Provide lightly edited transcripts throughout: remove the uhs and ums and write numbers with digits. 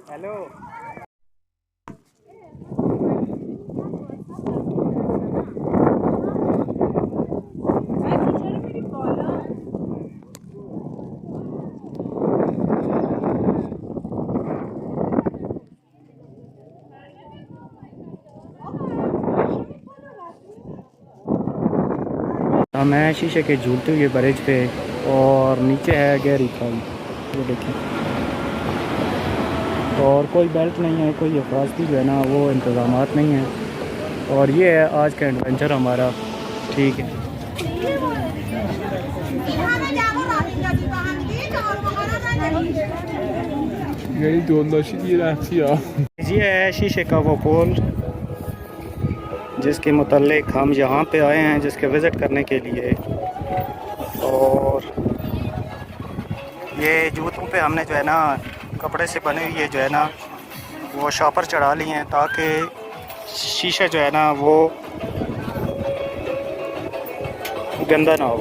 Hello. हम हैं शीशे के झूलते हुए ब्रिज पे और नीचे है गहरी खाई, ये देखें। और कोई बेल्ट नहीं है, कोई हिफाजती जो है ना वो इंतज़ामात नहीं है। और ये है आज का एडवेंचर हमारा। ठीक है। ये है शीशे का वो पोल जिसके मुतल्लिक हम यहाँ पे आए हैं, जिसके विज़िट करने के लिए। और ये जूतों पे हमने जो है ना कपड़े से बने हुए जो है ना वो शॉपर चढ़ा लिए हैं ताकि शीशा जो है ना वो गंदा ना हो।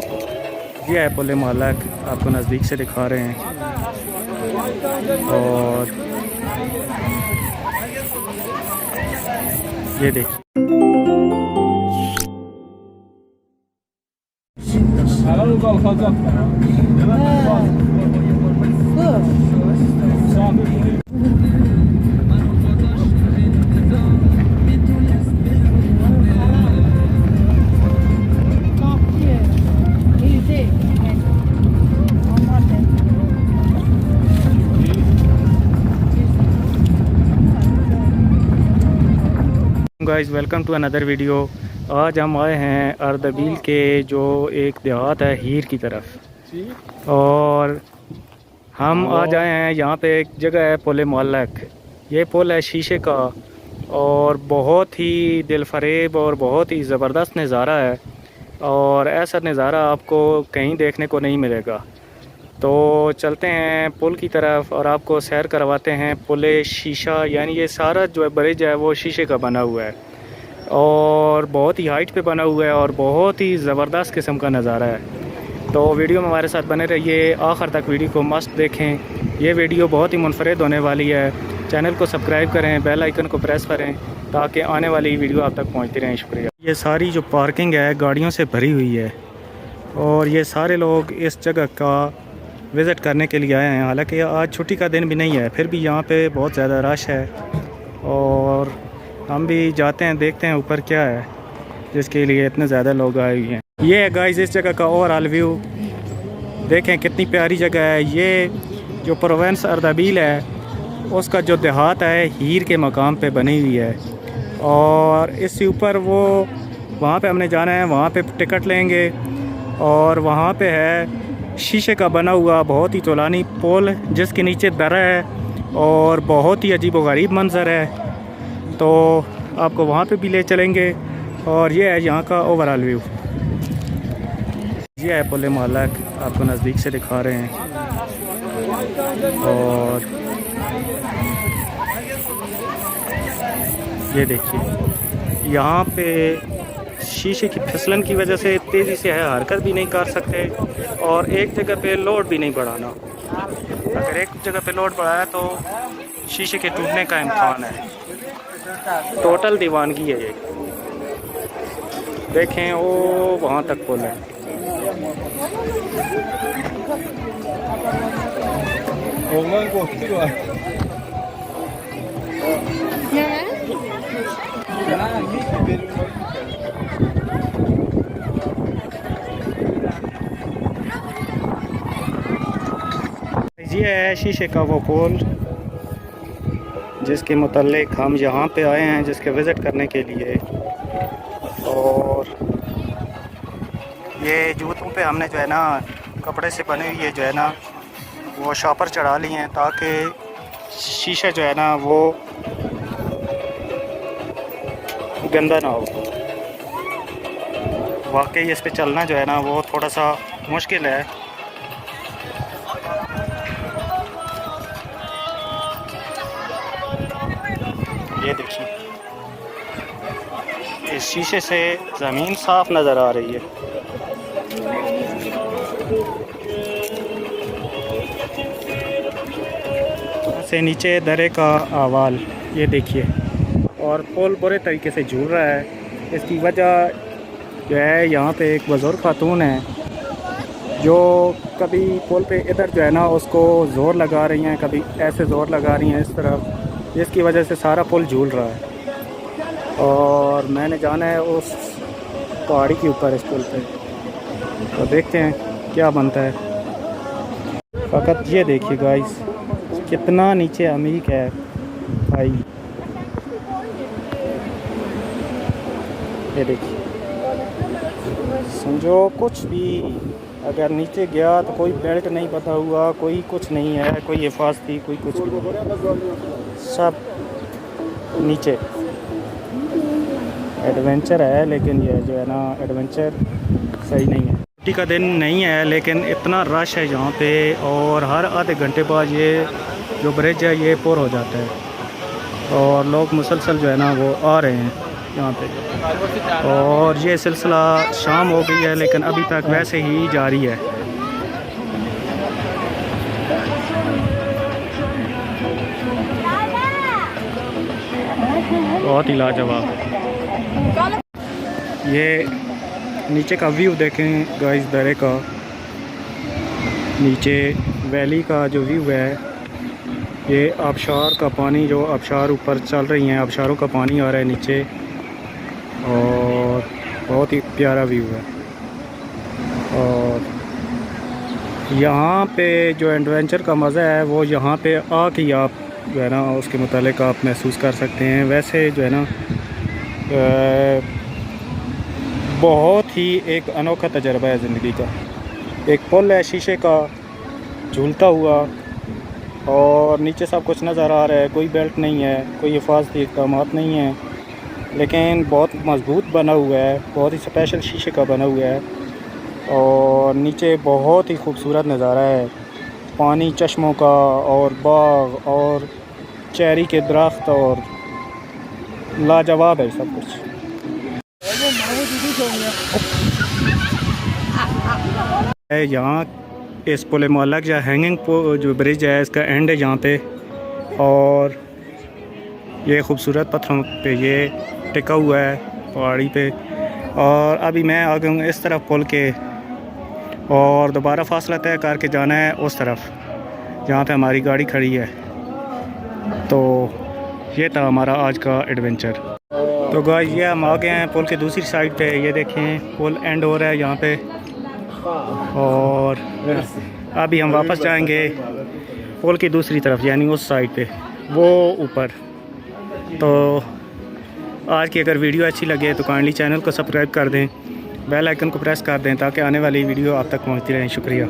ये है पुल मालक, आपको नज़दीक से दिखा रहे हैं। और ये देखिए, guys welcome to another video. आज हम आए हैं अर्दबील के जो एक देहात है हीर की तरफ। और हम आज आए हैं यहाँ पे एक जगह है पुल मुअल्लक। ये पुल है शीशे का और बहुत ही दिलफरेब और बहुत ही ज़बरदस्त नज़ारा है। और ऐसा नज़ारा आपको कहीं देखने को नहीं मिलेगा। तो चलते हैं पुल की तरफ और आपको सैर करवाते हैं पुल शीशा। यानी ये सारा जो है ब्रिज है वो शीशे का बना हुआ है और बहुत ही हाइट पे बना हुआ है और बहुत ही ज़बरदस्त किस्म का नज़ारा है। तो वीडियो में हमारे साथ बने रहिए, आखिर तक वीडियो को मस्त देखें। ये वीडियो बहुत ही मुनफरिद होने वाली है। चैनल को सब्सक्राइब करें, बेल आइकन को प्रेस करें ताकि आने वाली वीडियो आप तक पहुँचती रहें। शुक्रिया। ये सारी जो पार्किंग है गाड़ियों से भरी हुई है और ये सारे लोग इस जगह का विज़िट करने के लिए आए हैं। हालांकि आज छुट्टी का दिन भी नहीं है, फिर भी यहाँ पे बहुत ज़्यादा रश है। और हम भी जाते हैं, देखते हैं ऊपर क्या है जिसके लिए इतने ज़्यादा लोग आए हुए हैं। ये है गाइस इस जगह का ओवरऑल व्यू, देखें कितनी प्यारी जगह है। ये जो प्रोविंस अर्दबील है उसका जो देहात है हीर के मकाम पे बनी हुई है। और इससे ऊपर वो वहाँ पे हमने जाना है, वहाँ पे टिकट लेंगे और वहाँ पे है शीशे का बना हुआ बहुत ही तोलानी पुल जिसके नीचे दरा है और बहुत ही अजीब व गरीब मंज़र है। तो आपको वहाँ पे भी ले चलेंगे। और ये है यहाँ का ओवरऑल व्यू। ये है पुल मुअल्लक, आपको नज़दीक से दिखा रहे हैं। और ये देखिए, यहाँ पे शीशे की फिसलन की वजह से तेज़ी से है हरकत भी नहीं कर सकते और एक जगह पे लोड भी नहीं बढ़ाना। अगर एक जगह पे लोड बढ़ाया तो शीशे के टूटने का इम्कान है। टोटल दीवानगी है ये। देखें वो वहाँ तक पुल है। ये है शीशे का वो पुल जिसके मुतल्लिक हम यहाँ पे आए हैं, जिसके विज़िट करने के लिए। और ये जूतों पे हमने जो है ना कपड़े से बने हुए जो है ना वो शॉपर चढ़ा लिए हैं ताकि शीशा जो है ना वो गंदा ना हो। वाकई इस पे चलना जो है ना वो थोड़ा सा मुश्किल है। ये देखिए, इस शीशे से ज़मीन साफ नज़र आ रही है। से नीचे दरे का आवाल ये देखिए, और पुल बुरे तरीके से झूल रहा है। इसकी वजह जो है, यहाँ पे एक बुज़ुर्ग खातून है जो कभी पुल पे इधर जो है ना उसको ज़ोर लगा रही हैं, कभी ऐसे ज़ोर लगा रही हैं इस तरफ, जिसकी वजह से सारा पुल झूल रहा है। और मैंने जाना है उस पहाड़ी के ऊपर इस पुल पे, तो देखते हैं क्या बनता है। फ़कत ये देखिए गाइस, कितना नीचे अमीक है भाई, ये देखिए। समझो कुछ भी अगर नीचे गया तो कोई बेल्ट नहीं पता हुआ, कोई कुछ नहीं है, कोई हिफाजती, कोई कुछ नहीं, सब नीचे। एडवेंचर है लेकिन ये जो है ना एडवेंचर सही नहीं है। छुट्टी का दिन नहीं है लेकिन इतना रश है यहाँ पे, और हर आधे घंटे बाद ये जो ब्रिज है ये पुर हो जाता है और लोग मुसलसल जो है ना वो आ रहे हैं यहाँ पे। और ये सिलसिला शाम हो गई है लेकिन अभी तक वैसे ही जारी है। बहुत ही लाजवाब है। ये नीचे का व्यू देखें गाइस, दरे का नीचे वैली का जो व्यू है, ये आबशार का पानी, जो आबशार ऊपर चल रही हैं, आबशारों का पानी आ रहा है नीचे, और बहुत ही प्यारा व्यू है। और यहाँ पे जो एडवेंचर का मज़ा है वो यहाँ पे आके आप जो है ना उसके मुतालिक आप महसूस कर सकते हैं। वैसे जो है ना बहुत ही एक अनोखा तजर्बा है ज़िंदगी का। एक पुल है शीशे का झूलता हुआ, और नीचे सब कुछ नज़र आ रहा है, कोई बेल्ट नहीं है, कोई हिफाजती इक़दाम नहीं है, लेकिन बहुत मज़बूत बना हुआ है, बहुत ही स्पेशल शीशे का बना हुआ है। और नीचे बहुत ही खूबसूरत नज़ारा है, पानी, चश्मों का, और बाग, और चेरी के दरख्त, और लाजवाब है सब कुछ। यहाँ इस पुल मुअल्लक़ या हैंगिंग जो ब्रिज है इसका एंड है यहाँ पे, और ये खूबसूरत पत्थरों पे ये टिका हुआ है पहाड़ी पे। और अभी मैं आ गया हूँ इस तरफ पुल के, और दोबारा फासला तय करके जाना है उस तरफ जहाँ पे हमारी गाड़ी खड़ी है। तो ये था हमारा आज का एडवेंचर। तो गाइस ये हम आ गए हैं पुल के दूसरी साइड पे, ये देखें पुल एंड हो रहा है यहाँ पे, और अभी हम वापस जाएंगे पुल की दूसरी तरफ, यानी उस साइड पे, वो ऊपर। तो आज की अगर वीडियो अच्छी लगे तो काइंडली चैनल को सब्सक्राइब कर दें, बेल आइकन को प्रेस कर दें ताकि आने वाली वीडियो आप तक पहुंचती रहे। शुक्रिया।